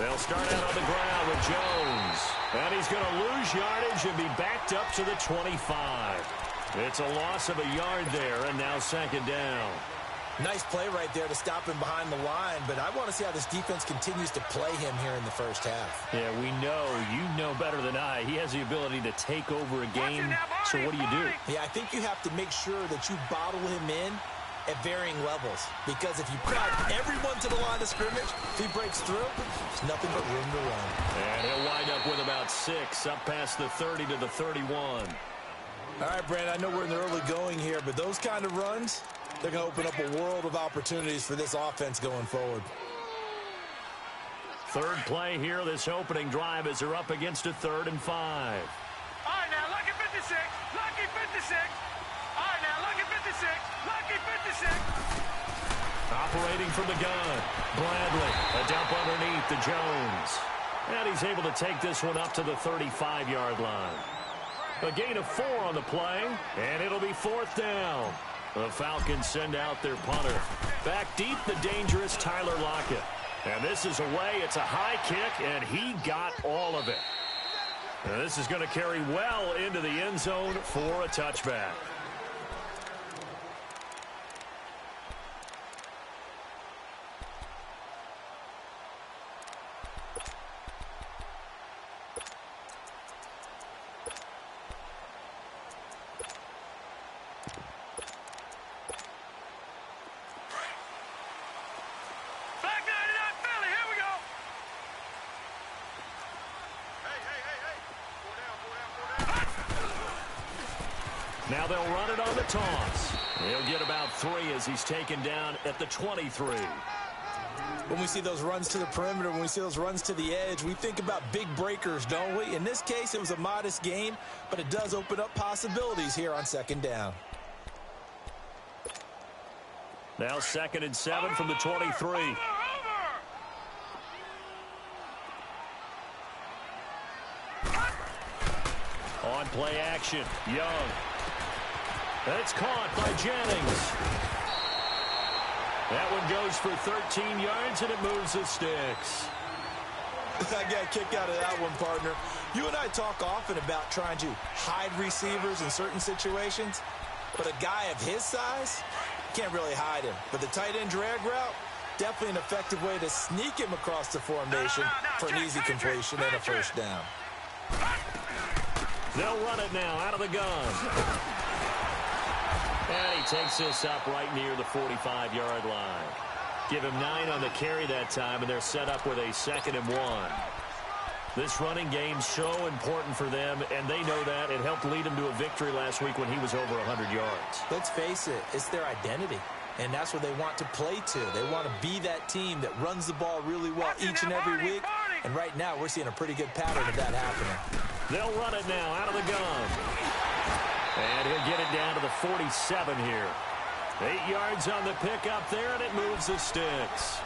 They'll start out on the ground with Jones. And he's going to lose yardage and be backed up to the 25. It's a loss of a yard there, and now second down. Nice play right there to stop him behind the line, but I want to see how this defense continues to play him here in the first half. Yeah, we know. You know better than I. He has the ability to take over a game, so what do you do? Yeah, I think you have to make sure that you bottle him in at varying levels, because if you crowd everyone to the line of scrimmage, if he breaks through, there's nothing but room to run. And he'll wind up with about 6, up past the 30 to the 31. All right, Brandon, I know we're in the early going here, but those kind of runs, they're going to open up a world of opportunities for this offense going forward. Third play here, this opening drive, as they're up against a 3rd and 5. All right, now, lucky 56, lucky 56. All right, now, lucky 56, lucky 56. Operating from the gun, Bradley, a dump underneath to Jones. And he's able to take this one up to the 35-yard line. A gain of 4 on the play, and it'll be 4th down. The Falcons send out their punter. Back deep, the dangerous Tyler Lockett. And this is away. It's a high kick, and he got all of it. And this is going to carry well into the end zone for a touchback. Now they'll run it on the toss. He'll get about 3 as he's taken down at the 23. When we see those runs to the perimeter, when we see those runs to the edge, we think about big breakers, don't we? In this case, it was a modest gain, but it does open up possibilities here on second down. Now 2nd and 7 from the 23. On play action, Young. That's caught by Jennings. That one goes for 13 yards, and it moves the sticks. I got a kick out of that one, partner. You and I talk often about trying to hide receivers in certain situations, but a guy of his size can't really hide him. But the tight end drag route, definitely an effective way to sneak him across the formation for an easy completion and a first down. They'll run it now out of the gun. And he takes this up right near the 45-yard line. Give him 9 on the carry that time, and they're set up with a 2nd and 1. This running game's so important for them, and they know that. It helped lead him to a victory last week when he was over 100 yards. Let's face it, it's their identity, and that's what they want to play to. They want to be that team that runs the ball really well each and every week, and right now we're seeing a pretty good pattern of that happening. They'll run it now out of the gun. And he'll get it down to the 47 here. 8 yards on the pickup there, and it moves the sticks.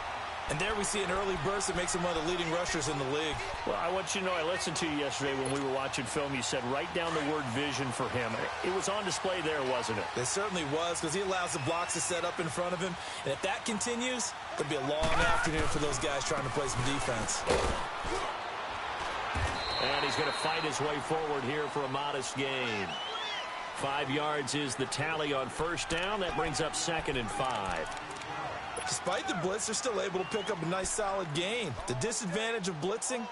And there we see an early burst that makes him one of the leading rushers in the league. Well, I want you to know, I listened to you yesterday when we were watching film. You said write down the word vision for him. It was on display there, wasn't it? It certainly was, because he allows the blocks to set up in front of him. And if that continues, it'll be a long afternoon for those guys trying to play some defense. And he's going to fight his way forward here for a modest gain. 5 yards is the tally on first down. That brings up 2nd and 5. Despite the blitz, they're still able to pick up a nice solid gain. The disadvantage of blitzing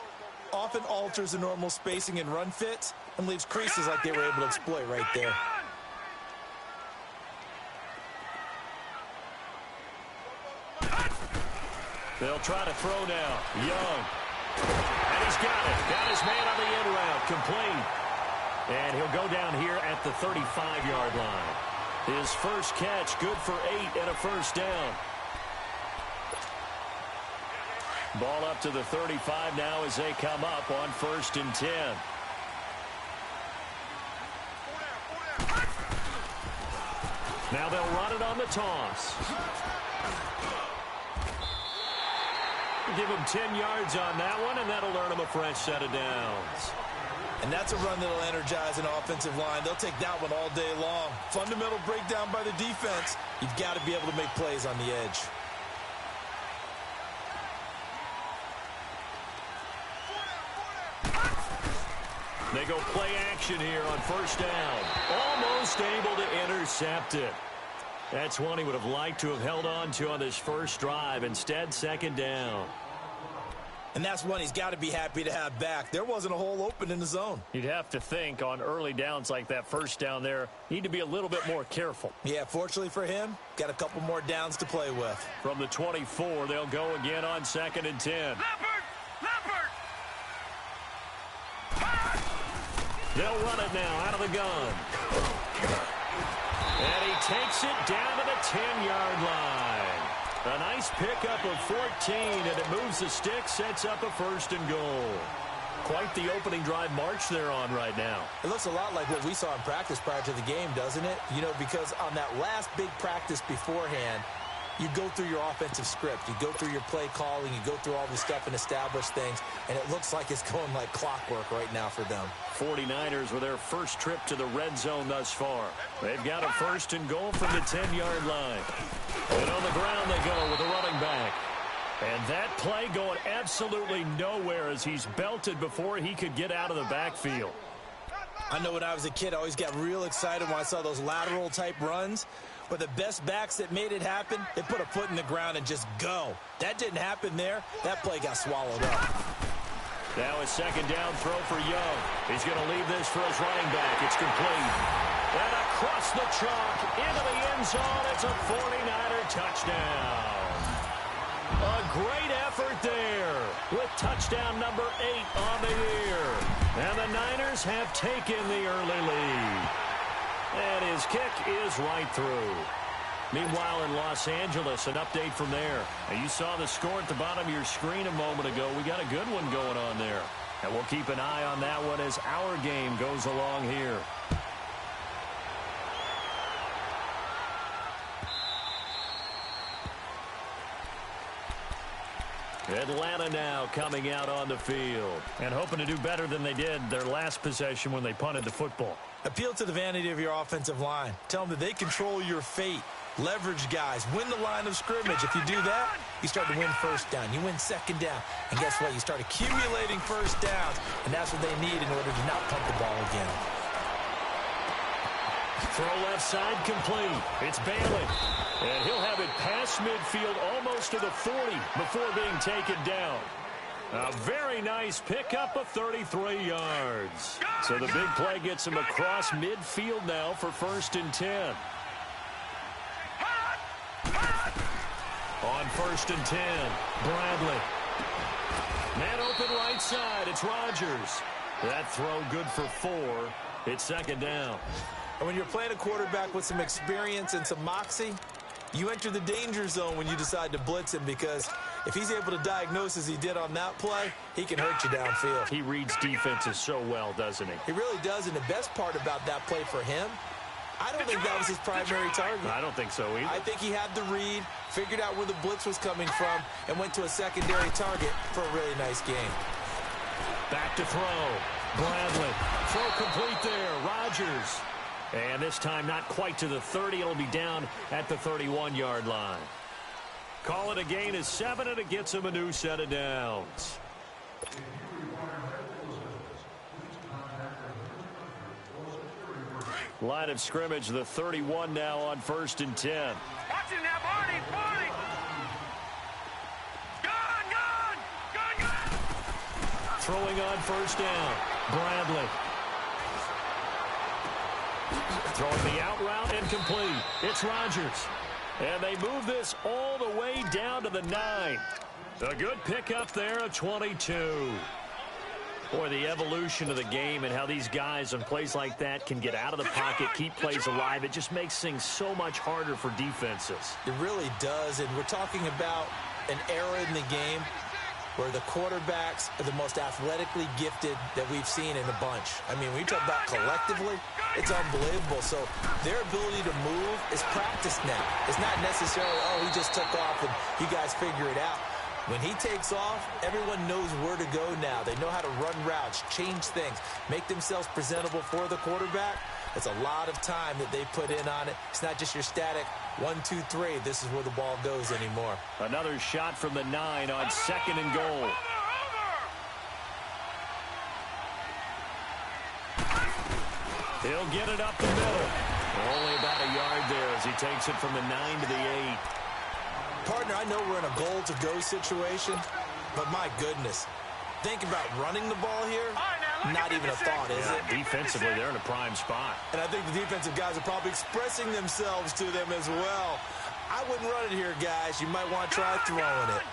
often alters the normal spacing and run fits and leaves creases like they were able to exploit right there. They'll try to throw now. Young. And he's got it. Got his man on the end route. Complete. And he'll go down here at the 35-yard line. His first catch, good for 8 and a first down. Ball up to the 35 now as they come up on 1st and 10. Now they'll run it on the toss. Give him 10 yards on that one, and that'll earn him a fresh set of downs. And that's a run that'll energize an offensive line. They'll take that one all day long. Fundamental breakdown by the defense. You've got to be able to make plays on the edge. They go play action here on first down. Almost able to intercept it. That's one he would have liked to have held on to on this first drive. Instead, second down. And that's one he's got to be happy to have back. There wasn't a hole open in the zone. You'd have to think on early downs like that first down there, need to be a little bit more careful. Yeah, fortunately for him, got a couple more downs to play with. From the 24, they'll go again on 2nd and 10. Leopard! They'll run it now out of the gun. And he takes it down to the 10-yard line. A nice pickup of 14, and it moves the stick, sets up a 1st and goal. Quite the opening drive march they're on right now. It looks a lot like what we saw in practice prior to the game, doesn't it? You know, because on that last big practice beforehand, you go through your offensive script. You go through your play calling. You go through all this stuff and establish things. And it looks like it's going like clockwork right now for them. 49ers with their first trip to the red zone thus far. They've got a 1st and goal from the 10-yard line. And on the ground they go with a running back. And that play going absolutely nowhere as he's belted before he could get out of the backfield. I know when I was a kid, I always got real excited when I saw those lateral type runs. But the best backs that made it happen, they put a foot in the ground and just go. That didn't happen there. That play got swallowed up. Now a 2nd down throw for Young. He's going to leave this for his running back. It's complete. And across the chalk into the end zone. It's a 49er touchdown. A great effort there with touchdown number 8 on the year. And the Niners have taken the early lead. And his kick is right through. Meanwhile, in Los Angeles, an update from there. Now, you saw the score at the bottom of your screen a moment ago. We got a good one going on there. And we'll keep an eye on that one as our game goes along here. Atlanta now coming out on the field and hoping to do better than they did their last possession when they punted the football. Appeal to the vanity of your offensive line. Tell them that they control your fate. Leverage guys. Win the line of scrimmage. If you do that, you start to win 1st down. You win 2nd down. And guess what? You start accumulating 1st downs. And that's what they need in order to not punt the ball again. Throw left side complete. It's Bailey. And he'll have it past midfield almost to the 40 before being taken down. A very nice pickup of 33 yards. So the big play gets him across midfield now for 1st and 10. On 1st and 10, Bradley. Man open right side. It's Rodgers. That throw good for 4. It's 2nd down. And when you're playing a quarterback with some experience and some moxie, you enter the danger zone when you decide to blitz him, because if he's able to diagnose as he did on that play, he can hurt you downfield. He reads defenses so well, doesn't he? He really does, and the best part about that play for him, I don't think that was his primary target. I don't think so either. I think he had the read, figured out where the blitz was coming from, and went to a secondary target for a really nice game. Back to throw. Bradley. Throw complete there. Rodgers. And this time not quite to the 30. It'll be down at the 31-yard line. Call it a gain of 7, and it gets him a new set of downs. Line of scrimmage, the 31 now on 1st and 10. Watch him now, Barney! Barney! Gone! Throwing on 1st down. Bradley. Throwing the out route incomplete. It's Rodgers. And they move this all the way down to the 9. A good pickup there of 22. Boy, the evolution of the game and how these guys on plays like that can get out of the pocket, keep plays alive, it just makes things so much harder for defenses. It really does, and we're talking about an era in the game where the quarterbacks are the most athletically gifted that we've seen in a bunch. I mean, when you talk about collectively, it's unbelievable. So their ability to move is practiced now. It's not necessarily, oh, he just took off and you guys figure it out. When he takes off, everyone knows where to go now. They know how to run routes, change things, make themselves presentable for the quarterback. It's a lot of time that they put in on it. It's not just your static 1, 2, 3. This is where the ball goes anymore. Another shot from the 9 on 2nd and goal. He'll get it up the middle. Only about a yard there as he takes it from the 9 to the 8. Partner, I know we're in a goal-to-go situation, but my goodness, think about running the ball here. Not even a thought, is it? Defensively, they're in a prime spot. And I think the defensive guys are probably expressing themselves to them as well. I wouldn't run it here, guys. You might want to try throwing it.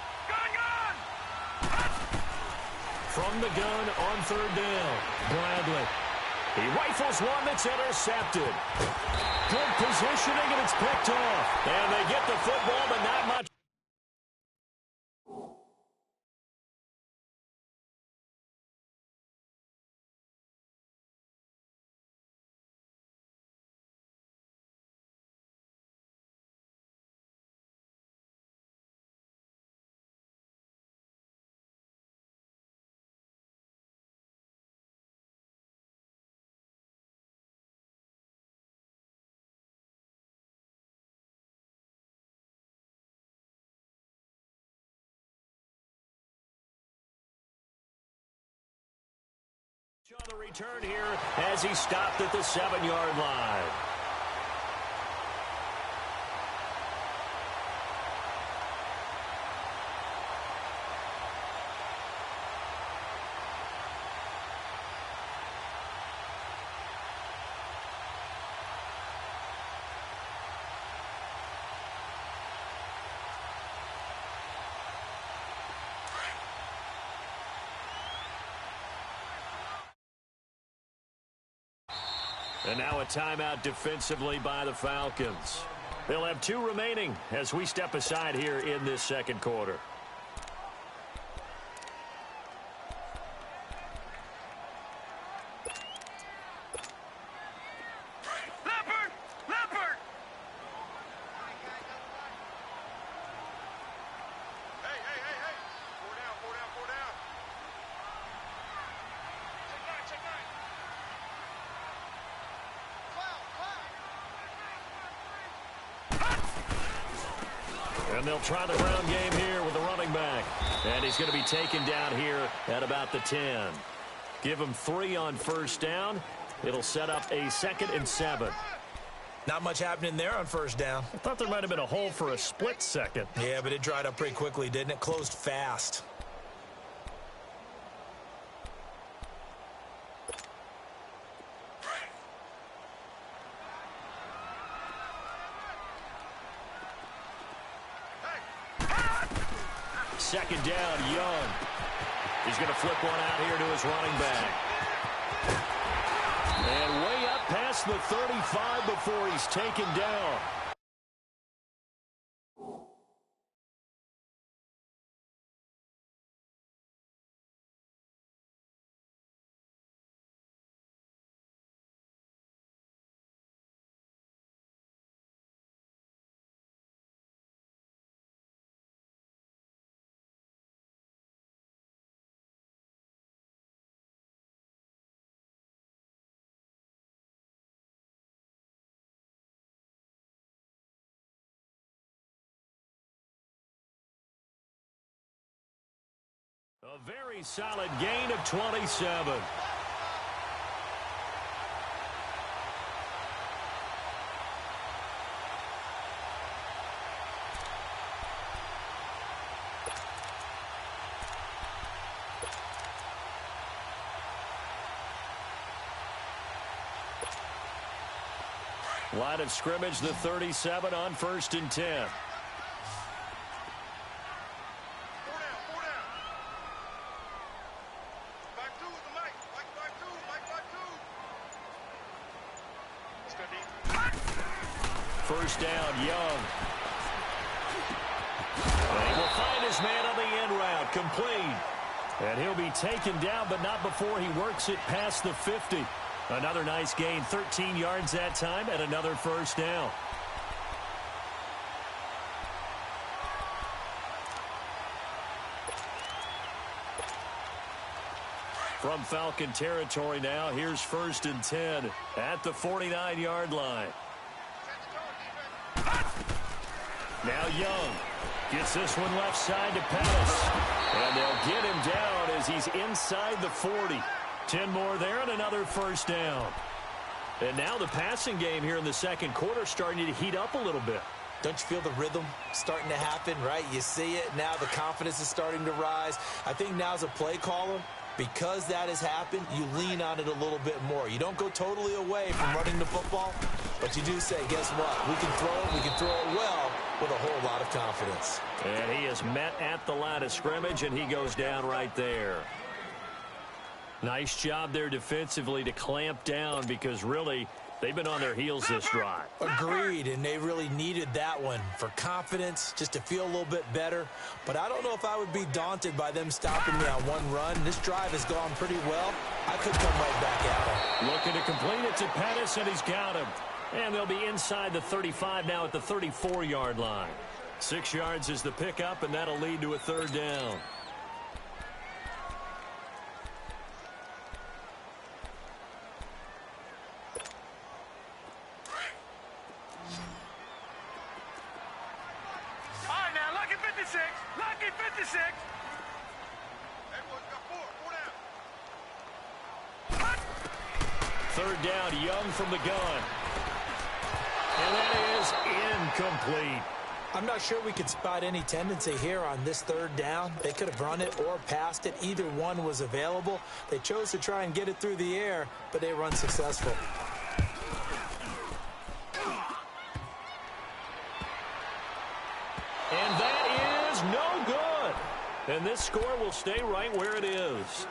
From the gun on third down, Bradley. He rifles one that's intercepted. Good positioning, and it's picked off. And they get the football, but not much. On the return here as he stopped at the 7-yard line. And now a timeout defensively by the Falcons. They'll have 2 remaining as we step aside here in this second quarter. Leopard! Hey! 4 down. Check 9. And they'll try the ground game here with the running back. And he's going to be taken down here at about the 10. Give him 3 on first down. It'll set up a 2nd and 7. Not much happening there on first down. I thought there might have been a hole for a split second. Yeah, but it dried up pretty quickly, didn't it? Closed fast. Second down, Young. He's going to flip one out here to his running back. And way up past the 35 before he's taken down. A very solid gain of 27. Line of scrimmage, the 37 on 1st and 10. First down, Young. And he will find his man on the end route, complete. And he'll be taken down, but not before he works it past the 50. Another nice gain, 13 yards that time, and another first down. From Falcon territory now, here's 1st and 10 at the 49-yard line. Now Young gets this one left side to Pettis. And they'll get him down as he's inside the 40. 10 more there and another first down. And now the passing game here in the second quarter starting to heat up a little bit. Don't you feel the rhythm starting to happen, right? You see it. Now the confidence is starting to rise. I think now as a play caller, because that has happened, you lean on it a little bit more. You don't go totally away from running the football, but you do say, guess what? We can throw it. We can throw it well with a whole lot of confidence. And he is met at the line of scrimmage, and he goes down right there. Nice job there defensively to clamp down because really they've been on their heels this drive. Agreed, and they really needed that one for confidence, just to feel a little bit better. But I don't know if I would be daunted by them stopping me on one run. This drive has gone pretty well. I could come right back at them. Looking to complete it to Pettis, and he's got him. And they'll be inside the 35 now at the 34-yard line. 6 yards is the pickup, and that'll lead to a third down. Lucky 56. Third down, Young from the gun. And that is incomplete. I'm not sure we could spot any tendency here on this third down. They could have run it or passed it. Either one was available. They chose to try and get it through the air, but they were unsuccessful. And that is no good. And this score will stay right where it is.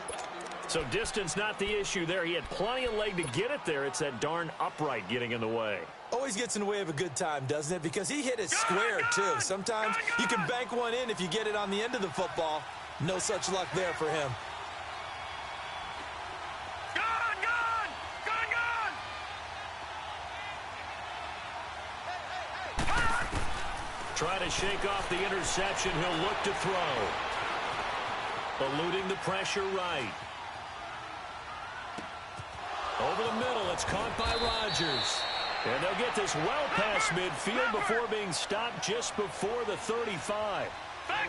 So distance not the issue there. He had plenty of leg to get it there. It's that darn upright getting in the way. Always gets in the way of a good time, doesn't it? Because he hit it square, too. Sometimes you can bank one in if you get it on the end of the football. No such luck there for him. Try to shake off the interception. He'll look to throw. Eluding the pressure right. Over the middle, it's caught by Rodgers. And they'll get this well past midfield before being stopped just before the 35.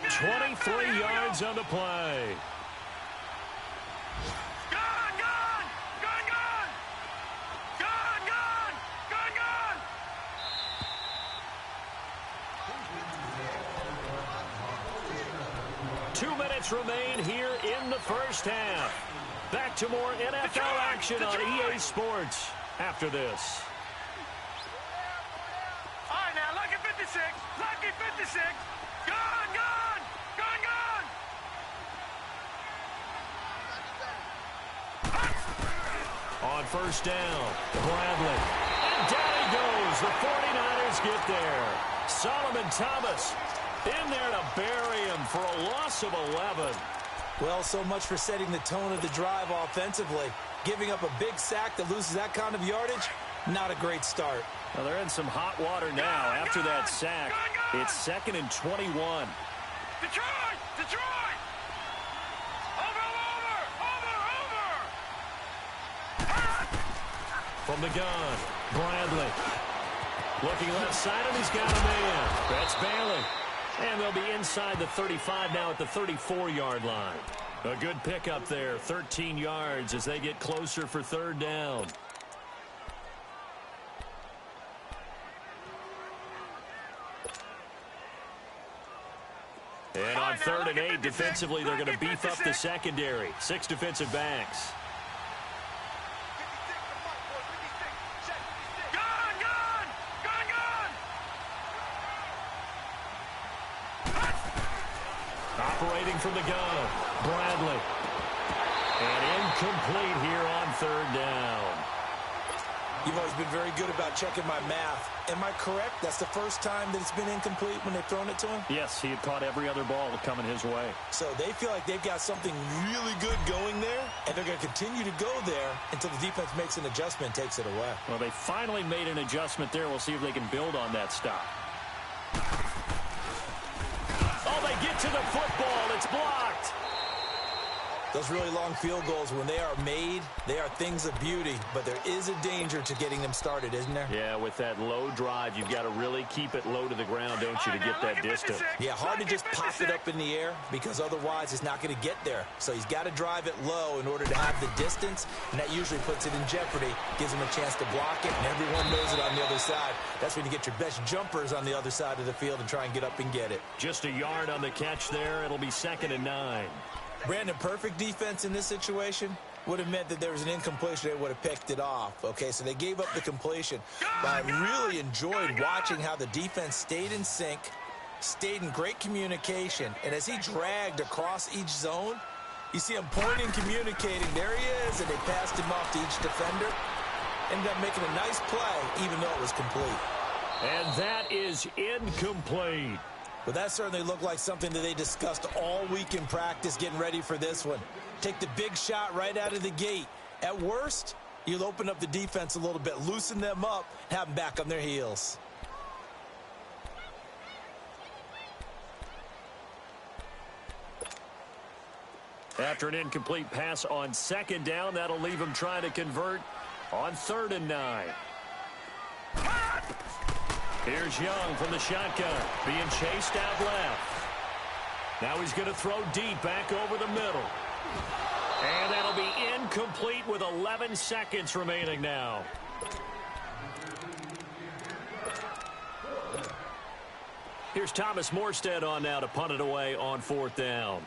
23 yards on the play. Remain here in the first half. Back to more NFL action on EA Sports after this. All right, now, lucky 56. Lucky 56. Gone, gone. Gone, gone. On first down, Bradley. And down he goes. The 49ers get there. Solomon Thomas in there to bury him for a loss of 11. Well, so much for setting the tone of the drive offensively. Giving up a big sack that loses that kind of yardage, not a great start. Well, they're in some hot water now after that sack. It's 2nd and 21. Detroit! Detroit! Over! From the gun, Bradley. Looking left side, and he's got a man. That's Bailey. And they'll be inside the 35 now at the 34-yard line. A good pickup there, 13 yards as they get closer for third down. And on 3rd and 8, defensively, they're going to beef up the secondary. 6 defensive backs. Operating from the gun, Bradley. And incomplete here on 3rd down. You've always been very good about checking my math. Am I correct? That's the first time that it's been incomplete when they've thrown it to him? Yes, he had caught every other ball coming his way. So they feel like they've got something really good going there, and they're going to continue to go there until the defense makes an adjustment and takes it away. Well, they finally made an adjustment there. We'll see if they can build on that stop. Oh, they get to the football. It's blocked. Those really long field goals, when they are made, they are things of beauty, but there is a danger to getting them started, isn't there? Yeah, with that low drive, you've got to really keep it low to the ground, don't you, to get that distance. Yeah, hard to just pop it up in the air because otherwise it's not going to get there. So he's got to drive it low in order to have the distance, and that usually puts it in jeopardy, gives him a chance to block it, and everyone knows it on the other side. That's when you get your best jumpers on the other side of the field and try and get up and get it. Just a yard on the catch there. It'll be 2nd and 9. Brandon, perfect defense in this situation would have meant that there was an incompletion. They would have picked it off. Okay, so they gave up the completion. But I really enjoyed watching how the defense stayed in sync, stayed in great communication. And as he dragged across each zone, you see him pointing, communicating. There he is, and they passed him off to each defender. Ended up making a nice play, even though it was complete. And that is incomplete. But that certainly looked like something that they discussed all week in practice getting ready for this one. Take the big shot right out of the gate. At worst, you'll open up the defense a little bit, loosen them up, have them back on their heels. After an incomplete pass on 2nd down, that'll leave him trying to convert on 3rd and 9. Here's Young from the shotgun, being chased out left. Now he's going to throw deep back over the middle. And that'll be incomplete with 11 seconds remaining now. Here's Thomas Morstead on now to punt it away on 4th down.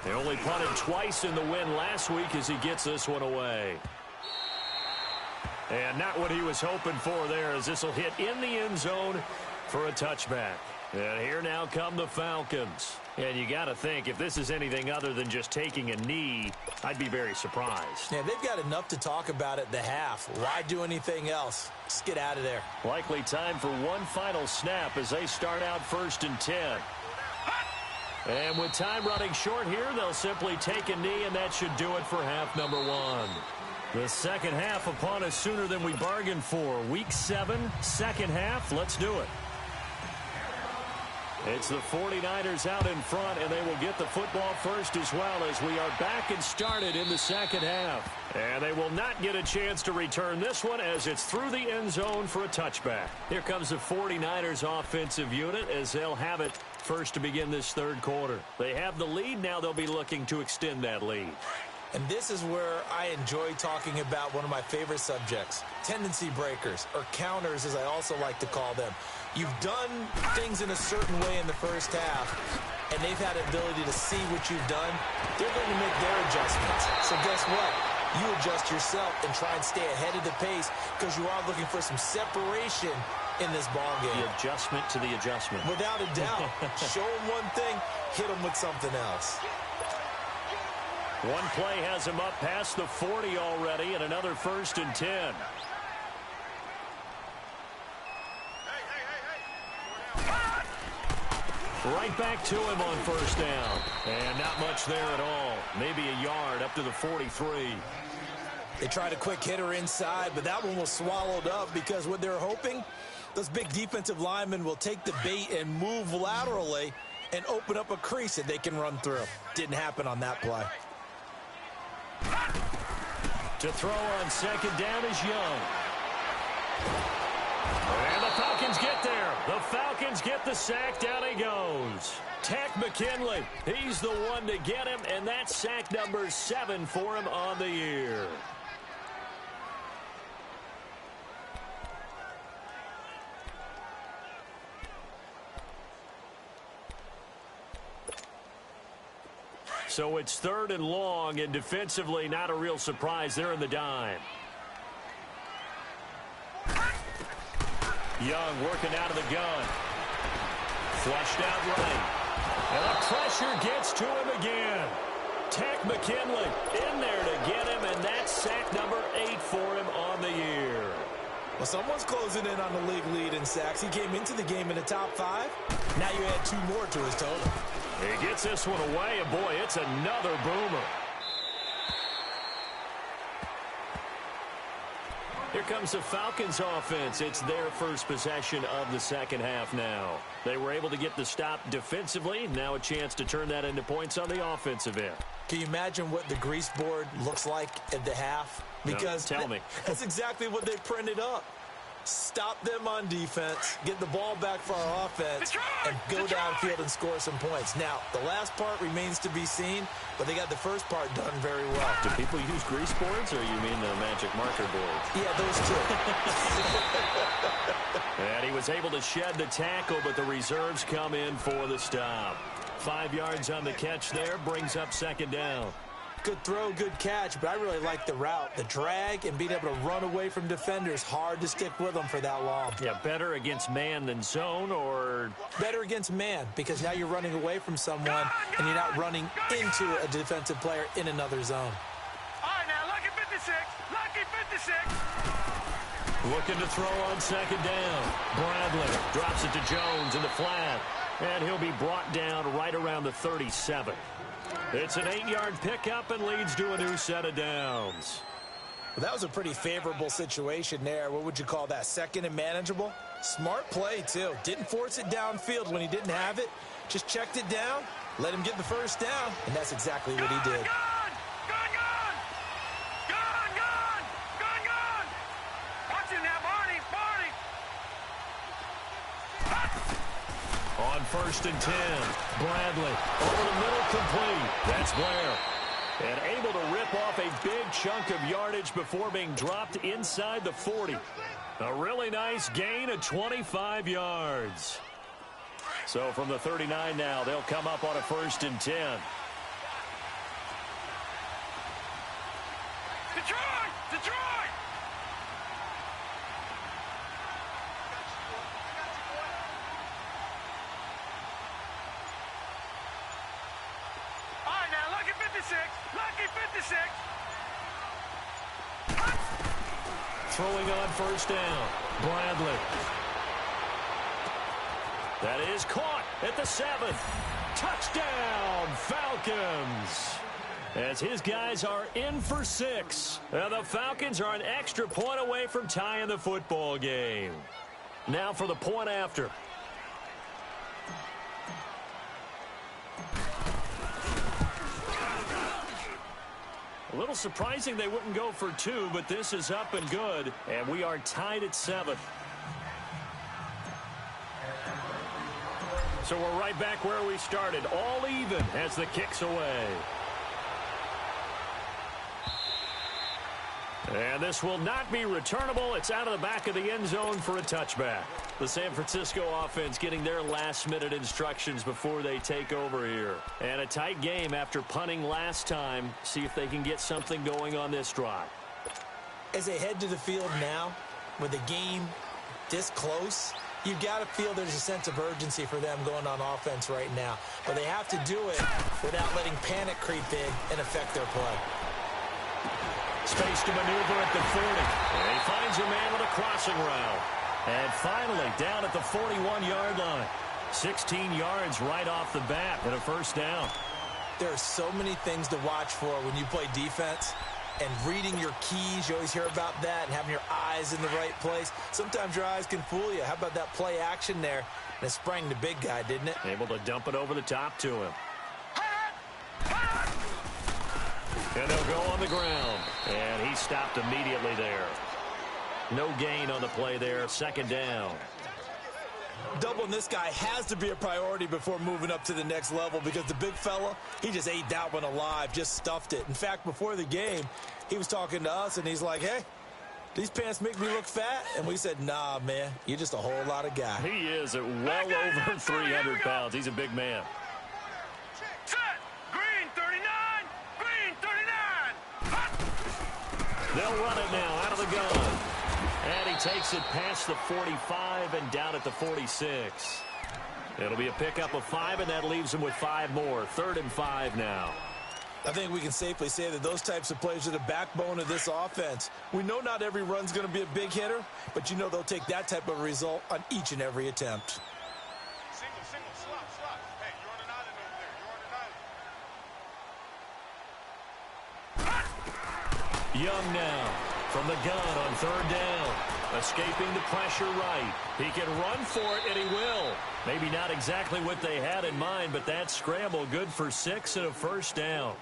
They only punted twice in the win last week as he gets this one away. And not what he was hoping for there, as this will hit in the end zone for a touchback. And here now come the Falcons. And you got to think, if this is anything other than just taking a knee, I'd be very surprised. Yeah, they've got enough to talk about at the half. Why do anything else? Just get out of there. Likely time for one final snap as they start out 1st and 10. And with time running short here, they'll simply take a knee, and that should do it for half number 1. The second half upon us sooner than we bargained for. Week 7, second half. Let's do it. It's the 49ers out in front, and they will get the football first as well as we are back and started in the second half. And they will not get a chance to return this one as it's through the end zone for a touchback. Here comes the 49ers offensive unit as they'll have it first to begin this 3rd quarter. They have the lead. Now they'll be looking to extend that lead. And this is where I enjoy talking about one of my favorite subjects, tendency breakers, or counters as I also like to call them. You've done things in a certain way in the first half, and they've had the ability to see what you've done. They're going to make their adjustments. So guess what? You adjust yourself and try and stay ahead of the pace because you are looking for some separation in this ball game. The adjustment to the adjustment. Without a doubt. Show them one thing, hit them with something else. One play has him up past the 40 already, and another 1st and 10. Right back to him on 1st down. And not much there at all. Maybe a yard up to the 43. They tried a quick hitter inside, but that one was swallowed up because what they're hoping, those big defensive linemen will take the bait and move laterally and open up a crease that they can run through. Didn't happen on that play. To throw on 2nd down is Young. And the Falcons get there. The Falcons get the sack. Down he goes. Takk McKinley. He's the one to get him, and that's sack number 7 for him on the year. So it's 3rd and long, and defensively not a real surprise there in the dime. Young working out of the gun. Flushed out right. And the pressure gets to him again. Takk McKinley in there to get him, and that's sack number 8 for him on the year. Well, someone's closing in on the league lead in sacks. He came into the game in the top 5. Now you add 2 more to his total. He gets this one away, and boy, it's another boomer. Here Here comes the Falcons offense. It's their first possession of the second half now. They were able to get the stop defensively. Now a chance to turn that into points on the offensive end. Can you imagine what the grease board looks like at the half? Because no, tell me. That's exactly what they printed up. Stop them on defense, get the ball back for our offense, and go downfield and score some points. Now, the last part remains to be seen, but they got the first part done very well. Do people use grease boards, or you mean the magic marker boards? Yeah, those two. And he was able to shed the tackle, but the reserves come in for the stop. 5 yards on the catch there, brings up second down. Good throw, good catch, but I really like the route. The drag and being able to run away from defenders, hard to stick with them for that long. Yeah, better against man than zone, or? Better against man, because now you're running away from someone and you're not running into a defensive player in another zone. All right, now, lucky 56. Lucky 56. Looking to throw on second down. Bradley drops it to Jones in the flat, and he'll be brought down right around the 37. It's an 8-yard pickup and leads to a new set of downs. Well, that was a pretty favorable situation there. What would you call that? Second and manageable? Smart play, too. Didn't force it downfield when he didn't have it. Just checked it down, let him get the first down, and that's exactly what he did. On 1st and 10, Bradley over the middle, complete. That's Blair. And able to rip off a big chunk of yardage before being dropped inside the 40. A really nice gain of 25 yards. So from the 39 now, they'll come up on a 1st and 10. Detroit! Detroit! Lucky 56. Throwing on 1st down. Bradley. That is caught at the 7th. Touchdown, Falcons. As his guys are in for 6. And the Falcons are an extra point away from tying the football game. Now for the point after. A little surprising they wouldn't go for 2, but this is up and good, and we are tied at 7. So we're right back where we started, all even as the kick's away. And this will not be returnable. It's out of the back of the end zone for a touchback. The San Francisco offense getting their last-minute instructions before they take over here. And a tight game after punting last time. See if they can get something going on this drive. As they head to the field now, with the game this close, you've got to feel there's a sense of urgency for them going on offense right now. But they have to do it without letting panic creep in and affect their play. Space to maneuver at the 40. And he finds a man with a crossing route. And finally, down at the 41-yard line. 16 yards right off the bat and a 1st down. There are so many things to watch for when you play defense. And reading your keys, you always hear about that, and having your eyes in the right place. Sometimes your eyes can fool you. How about that play action there? And it sprang the big guy, didn't it? Able to dump it over the top to him. And they'll go on the ground. And he stopped immediately there. No gain on the play there. 2nd down. Doubling this guy has to be a priority before moving up to the next level, because the big fella, he just ate that one alive, just stuffed it. In fact, before the game, he was talking to us, and he's like, hey, these pants make me look fat? And we said, nah, man, you're just a whole lot of guy. He is at well over 300 pounds. He's a big man. Set. Green 39. Green 39. Hot. They'll run it now out of the gun. And he takes it past the 45 and down at the 46. It'll be a pickup of 5, and that leaves him with 5 more. 3rd and 5 now. I think we can safely say that those types of plays are the backbone of this offense. We know not every run's going to be a big hitter, but you know they'll take that type of result on each and every attempt. Single, slot. Hey, you're on an island over there. Young now from the gun on third down. Escaping the pressure right. He can run for it, and he will. Maybe not exactly what they had in mind, but that scramble good for 6 and a first down.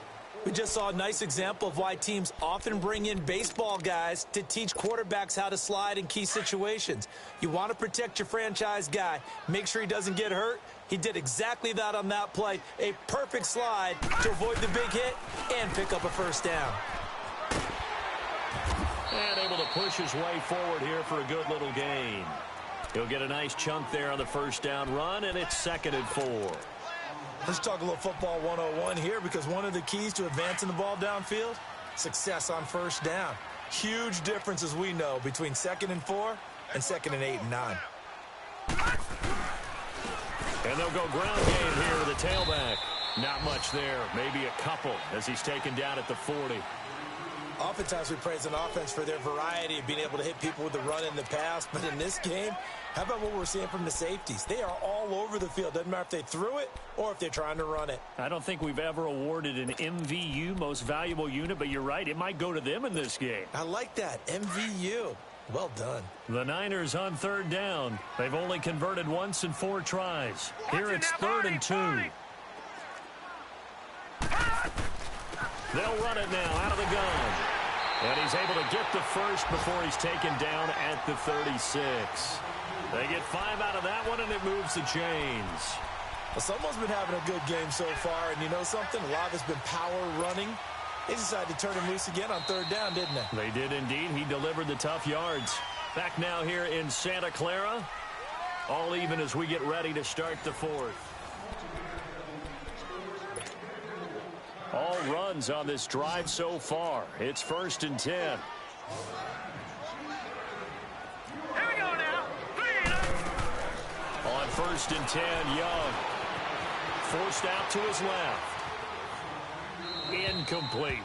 We just saw a nice example of why teams often bring in baseball guys to teach quarterbacks how to slide in key situations. You want to protect your franchise guy. Make sure he doesn't get hurt. He did exactly that on that play. A perfect slide to avoid the big hit and pick up a first down. And able to push his way forward here for a good little gain. He'll get a nice chunk there on the first down run, and it's 2nd and 4. Let's talk a little football 101 here, because one of the keys to advancing the ball downfield, success on first down. Huge difference, as we know, between 2nd and 4 and 2nd and 8 and 9. And they'll go ground game here to the tailback. Not much there, maybe a couple as he's taken down at the 40. Oftentimes we praise an offense for their variety of being able to hit people with the run in the pass, but in this game, how about what we're seeing from the safeties? They are all over the field. Doesn't matter if they threw it or if they're trying to run it. I don't think we've ever awarded an MVU, most valuable unit, but you're right, it might go to them in this game. I like that, MVU. Well done. The Niners on third down. They've only converted once in 4 tries. Here it's 3rd and 2. They'll run it now out of the gun. And he's able to get the first before he's taken down at the 36. They get 5 out of that one, and it moves the chains. Well, someone's been having a good game so far, and you know something? A lot has been power running. They decided to turn him loose again on third down, didn't they? They did indeed. He delivered the tough yards. Back now here in Santa Clara. All even as we get ready to start the 4th. All runs on this drive so far. It's 1st and 10. Here we go now. Clean up. On 1st and 10, Young. Forced out to his left. Incomplete.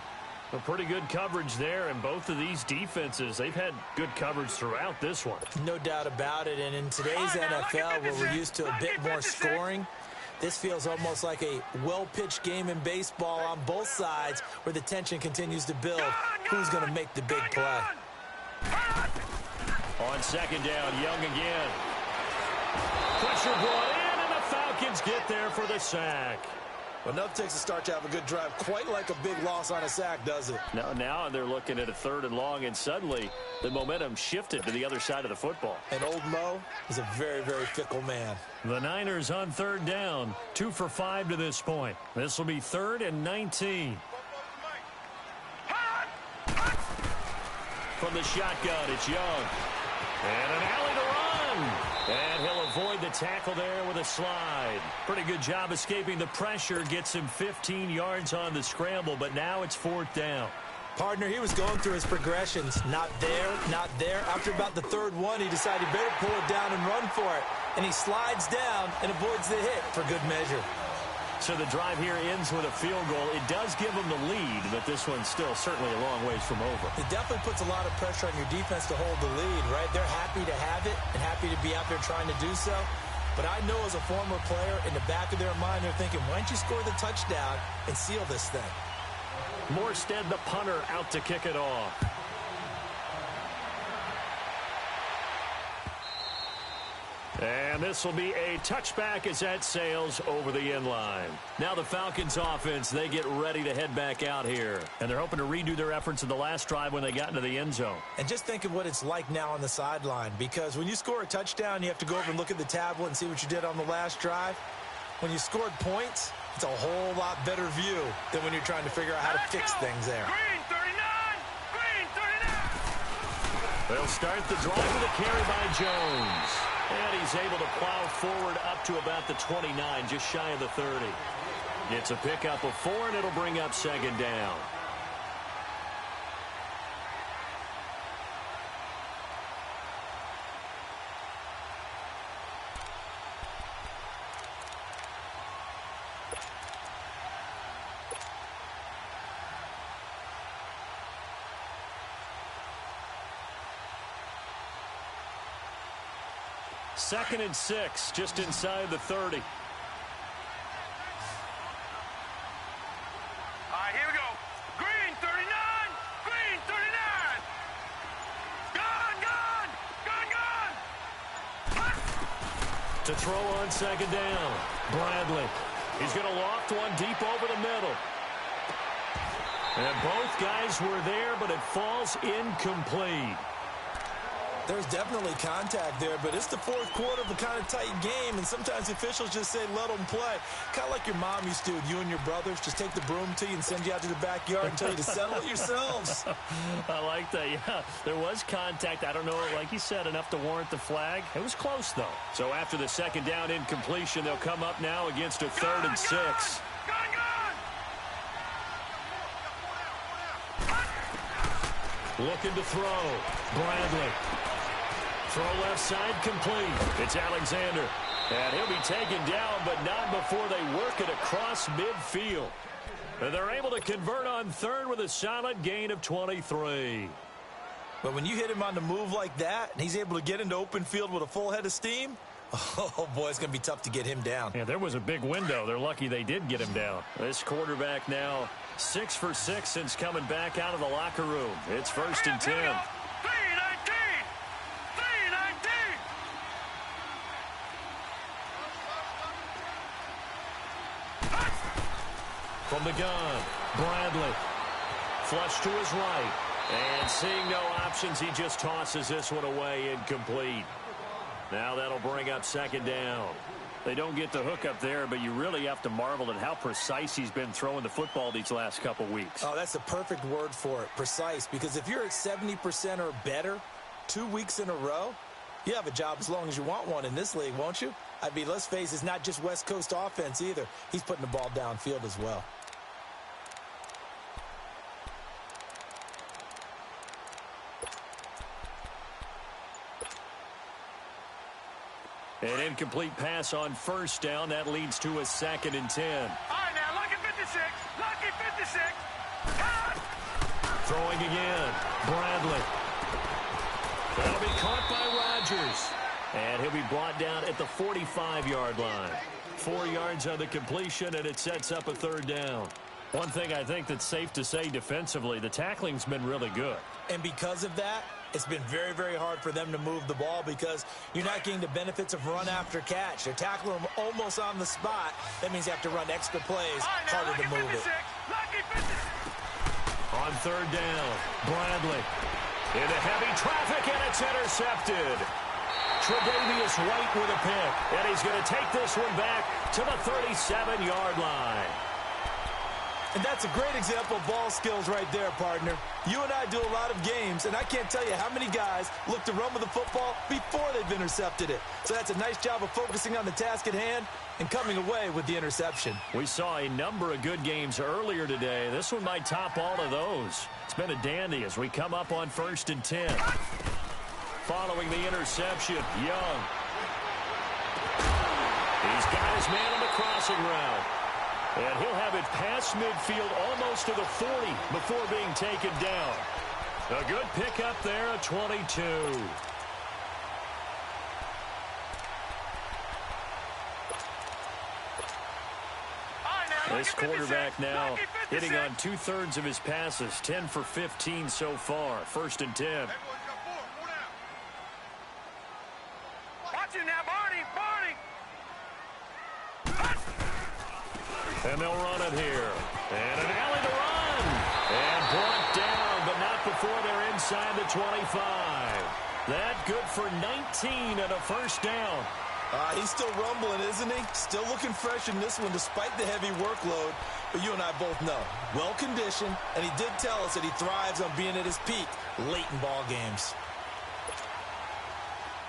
A pretty good coverage there, and both of these defenses, they've had good coverage throughout this one. No doubt about it, and in today's NFL, where we're used to a bit more scoring, this feels almost like a well-pitched game in baseball on both sides, where the tension continues to build. Who's going to make the big play? On 2nd down, Young again. Pressure brought in, and the Falcons get there for the sack. Well, enough takes a start to have a good drive. Quite like a big loss on a sack, does it? Now they're looking at a 3rd and long, and suddenly the momentum shifted to the other side of the football. And old Mo is a very, very fickle man. The Niners on 3rd down, 2 for 5 to this point. This will be 3rd and 19. From the shotgun, it's Young. And an alley to run. And he'll avoid the tackle there with a slide. Pretty good job escaping the pressure. Gets him 15 yards on the scramble, but now it's 4th down. Partner, he was going through his progressions. Not there, not there. After about the 3rd one, he decided he better pull it down and run for it. And he slides down and avoids the hit for good measure. So the drive here ends with a field goal. It does give them the lead, but this one's still certainly a long ways from over. It definitely puts a lot of pressure on your defense to hold the lead, right? They're happy to have it and happy to be out there trying to do so. But I know as a former player, in the back of their mind, they're thinking, why don't you score the touchdown and seal this thing? Morstead, the punter, out to kick it off. And this will be a touchback as that sails over the end line. Now the Falcons offense, they get ready to head back out here. And they're hoping to redo their efforts in the last drive when they got into the end zone. And just think of what it's like now on the sideline, because when you score a touchdown, you have to go over and look at the tablet and see what you did on the last drive. When you scored points, it's a whole lot better view than when you're trying to figure out how to fix things there. Green 39. Green 39. They'll start the drive with a carry by Jones. And he's able to plow forward up to about the 29, just shy of the 30. Gets a pickup of 4, and it'll bring up 2nd down. Second and 6, just inside the 30. All right, here we go. Green 39. Green 39. To throw on second down, Bradley. He's going to loft one deep over the middle. And both guys were there, but it falls incomplete. There's definitely contact there, but it's the fourth quarter of a kind of tight game, and sometimes officials just say, let them play. Kind of like your mom used to do with you and your brothers. Just take the broom to you and send you out to the backyard and tell you to settle it yourselves. I like that, yeah. There was contact. I don't know, like you said, enough to warrant the flag. It was close, though. So after the second down incompletion, they'll come up now against a 3rd and 6. Looking to throw. Bradley. Throw left side complete. It's Alexander. And he'll be taken down, but not before they work it across midfield. And they're able to convert on 3rd with a solid gain of 23. But when you hit him on the move like that, and he's able to get into open field with a full head of steam, oh, boy, it's going to be tough to get him down. Yeah, there was a big window. They're lucky they did get him down. This quarterback now 6 for 6 since coming back out of the locker room. It's 1st and 10. From the gun, Bradley. Flush to his right. And seeing no options, he just tosses this one away, incomplete. Now that'll bring up 2nd down. They don't get the hook up there, but you really have to marvel at how precise he's been throwing the football these last couple weeks. Oh, that's a perfect word for it, precise, because if you're at 70% or better 2 weeks in a row, you have a job as long as you want one in this league, won't you? I mean, let's face it, it's not just West Coast offense either. He's putting the ball downfield as well. An incomplete pass on 1st down. That leads to a 2nd and 10. All right, now, lucky 56. Lucky 56. Cut! Throwing again. Bradley. That'll be caught by Rodgers. And he'll be brought down at the 45-yard line. 4 yards on the completion, and it sets up a 3rd down. One thing I think that's safe to say defensively, the tackling's been really good. And because of that, it's been very, very hard for them to move the ball because you're not getting the benefits of run after catch. They're tackling them almost on the spot. That means you have to run extra plays, harder to move it. On 3rd down, Bradley. Into heavy traffic, and it's intercepted. Tre'Davious White with a pick, and he's going to take this one back to the 37-yard line. And that's a great example of ball skills right there, partner. You and I do a lot of games, and I can't tell you how many guys look to run with the football before they've intercepted it. So that's a nice job of focusing on the task at hand and coming away with the interception. We saw a number of good games earlier today. This one might top all of those. It's been a dandy as we come up on 1st and 10. Following the interception, Young. He's got his man on the crossing route. And he'll have it past midfield almost to the 40 before being taken down. A good pickup there at 22. This quarterback now hitting on 2/3 of his passes, 10 for 15 so far. 1st and 10. Watch it now, Barney. And they'll run it here. And an alley to run. And brought down, but not before they're inside the 25. That good for 19 and a 1st down. He's still rumbling, isn't he? Still looking fresh in this one despite the heavy workload. But you and I both know, well-conditioned, and he did tell us that he thrives on being at his peak late in ball games.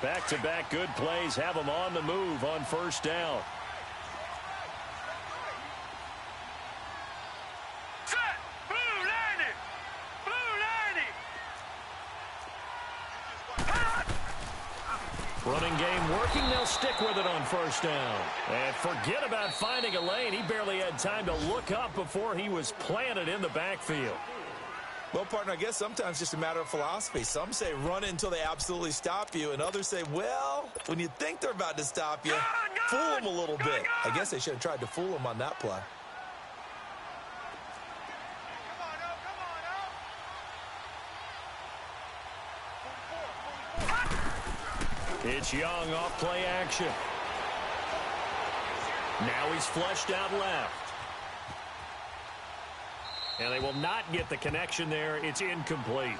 Back-to-back good plays have him on the move on 1st down. Running game working. They'll stick with it on 1st down. And forget about finding a lane. He barely had time to look up before he was planted in the backfield. Well, partner, I guess sometimes it's just a matter of philosophy. Some say run it until they absolutely stop you, and others say, well, when you think they're about to stop you, fool them a little bit. I guess they should have tried to fool them on that play. It's Young off play action. Now he's flushed out left. And they will not get the connection there. It's incomplete.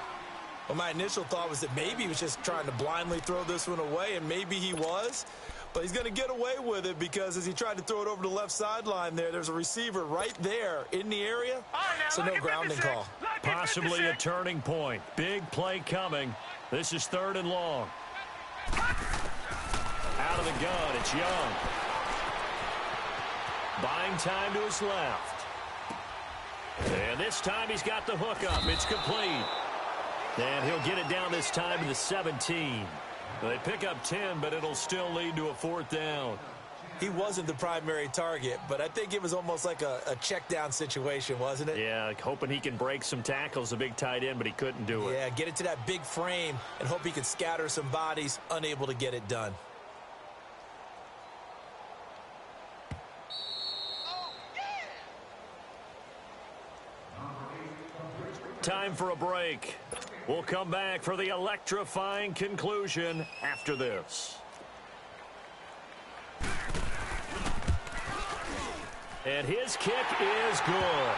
Well, my initial thought was that maybe he was just trying to blindly throw this one away, and maybe he was. But he's going to get away with it because as he tried to throw it over the left sideline there's a receiver right there in the area. So no grounding call. Possibly a turning point. Big play coming. This is 3rd and long. Out of the gun, it's Young. Buying time to his left. And this time he's got the hook up. It's complete. And he'll get it down this time to the 17. They pick up 10, but it'll still lead to a 4th down. He wasn't the primary target, but I think it was almost like a check down situation, wasn't it? Yeah, hoping he can break some tackles, a big tight end, but he couldn't do it. Yeah, get it to that big frame and hope he could scatter some bodies, unable to get it done. Time for a break. We'll come back for the electrifying conclusion after this. And his kick is good.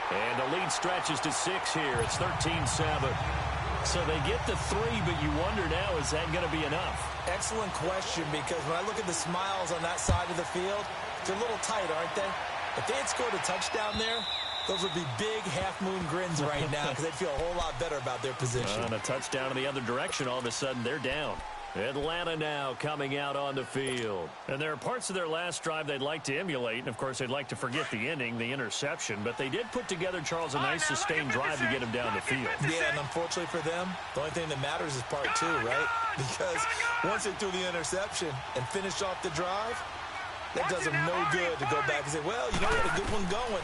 And the lead stretches to 6 here. It's 13-7. So they get the 3, but you wonder now, is that going to be enough? Excellent question, because when I look at the smiles on that side of the field, they're a little tight, aren't they? If they had scored a touchdown there, those would be big half-moon grins right now because they'd feel a whole lot better about their position. On a touchdown in the other direction, all of a sudden they're down. Atlanta now coming out on the field. And there are parts of their last drive they'd like to emulate, and of course they'd like to forget the inning, the interception, but they did put together, Charles, a nice sustained drive to get him down the field. Yeah, and unfortunately for them, the only thing that matters is part 2, right? Because once they threw the interception and finished off the drive, that does them no good to go back and say, well, you know, we had a good one going.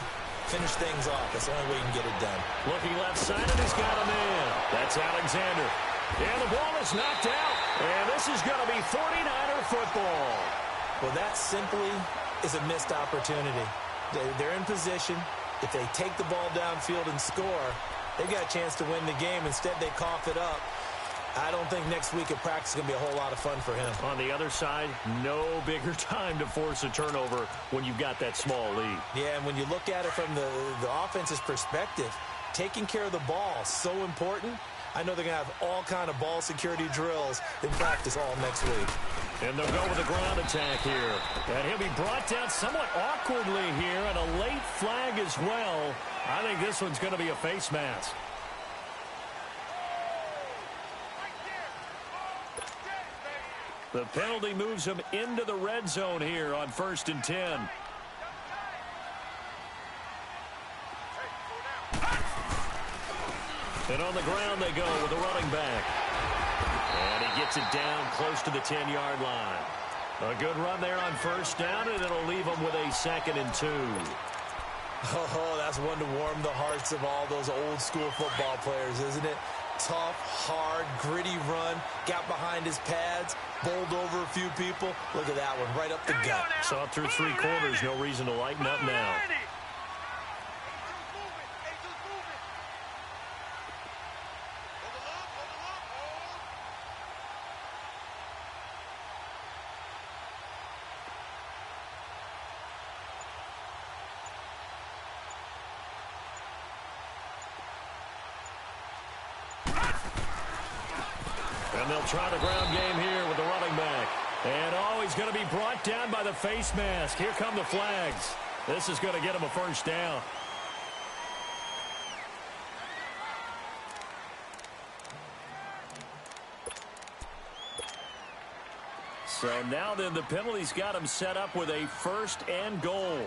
Finish things off. That's the only way you can get it done. Looking left side, and he's got him in. That's Alexander. And the ball is knocked out. And this is going to be 49er football. Well, that simply is a missed opportunity. They're in position. If they take the ball downfield and score, they've got a chance to win the game. Instead, they cough it up. I don't think next week at practice is going to be a whole lot of fun for him. On the other side, no bigger time to force a turnover when you've got that small lead. Yeah, and when you look at it from the offense's perspective, taking care of the ball is so important. I know they're going to have all kind of ball security drills in practice all next week. And they'll go with a ground attack here. And he'll be brought down somewhat awkwardly here, and a late flag as well. I think this one's going to be a face mask. The penalty moves him into the red zone here on 1st and 10. And on the ground they go with a running back. And he gets it down close to the 10-yard line. A good run there on 1st down, and it'll leave him with a 2nd and 2. Oh, that's one to warm the hearts of all those old-school football players, isn't it? Tough, hard, gritty run, got behind his pads, bowled over a few people. Look at that one, right up the gut. Saw through 3 quarters, no reason to lighten up now. And they'll try the ground game here with the running back. And oh, he's going to be brought down by the face mask. Here come the flags. This is going to get him a 1st down. So now then the penalty's got him set up with a 1st and goal.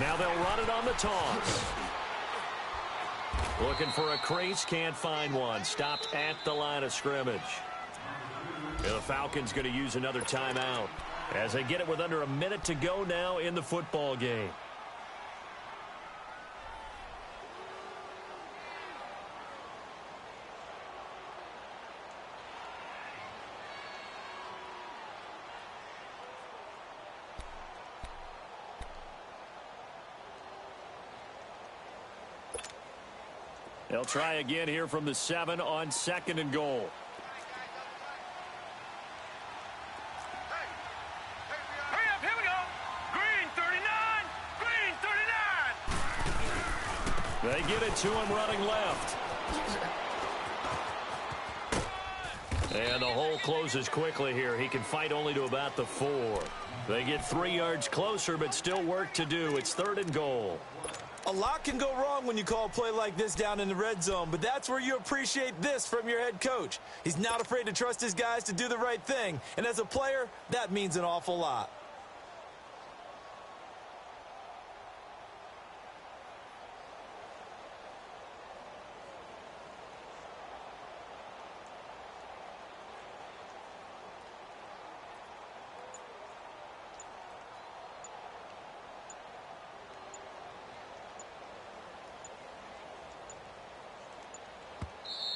Now they'll run it on the toss. Looking for a crease, can't find one. Stopped at the line of scrimmage. And the Falcons going to use another timeout as they get it with under a minute to go now in the football game. They'll try again here from the 7 on 2nd and goal. Hurry up, here we go. Green 39, green 39. They get it to him running left. And the hole closes quickly here. He can fight only to about the 4. They get 3 yards closer, but still work to do. It's 3rd and goal. A lot can go wrong when you call a play like this down in the red zone, but that's where you appreciate this from your head coach. He's not afraid to trust his guys to do the right thing, and as a player, that means an awful lot.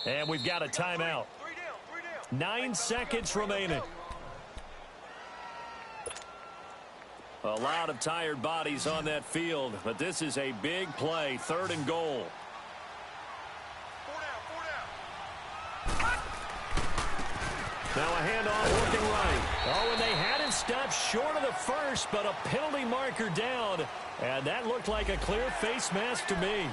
And we've got a timeout. 9 seconds remaining. A lot of tired bodies on that field, but this is a big play. 3rd and goal. 4 down. Now a handoff working right. Oh, and they had it stopped short of the first, but a penalty marker down. And that looked like a clear face mask to me.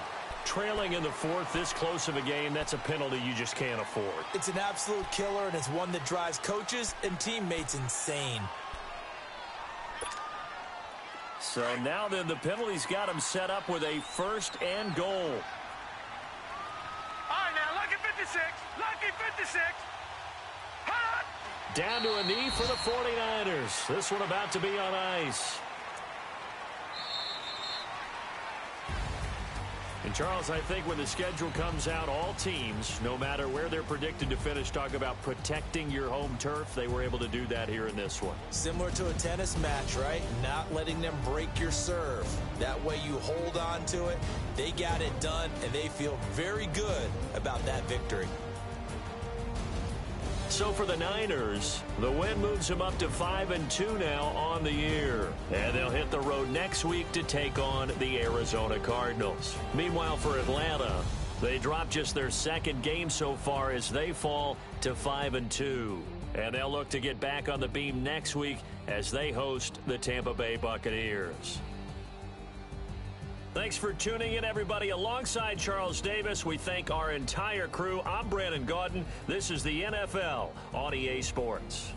Trailing in the 4th, this close of a game, that's a penalty you just can't afford. It's an absolute killer, and it's one that drives coaches and teammates insane. So now then, the penalty's got him set up with a 1st and goal. All right, now, lucky 56. Lucky 56. Hot! Down to a knee for the 49ers. This one about to be on ice. And, Charles, I think when the schedule comes out, all teams, no matter where they're predicted to finish, talk about protecting your home turf. They were able to do that here in this one. Similar to a tennis match, right? Not letting them break your serve. That way you hold on to it. They got it done, and they feel very good about that victory. So for the Niners, the win moves them up to 5-2 now on the year. And they'll hit the road next week to take on the Arizona Cardinals. Meanwhile, for Atlanta, they dropped just their 2nd game so far as they fall to 5-2. And they'll look to get back on the beam next week as they host the Tampa Bay Buccaneers. Thanks for tuning in, everybody. Alongside Charles Davis, we thank our entire crew. I'm Brandon Gaudin. This is the NFL on EA Sports.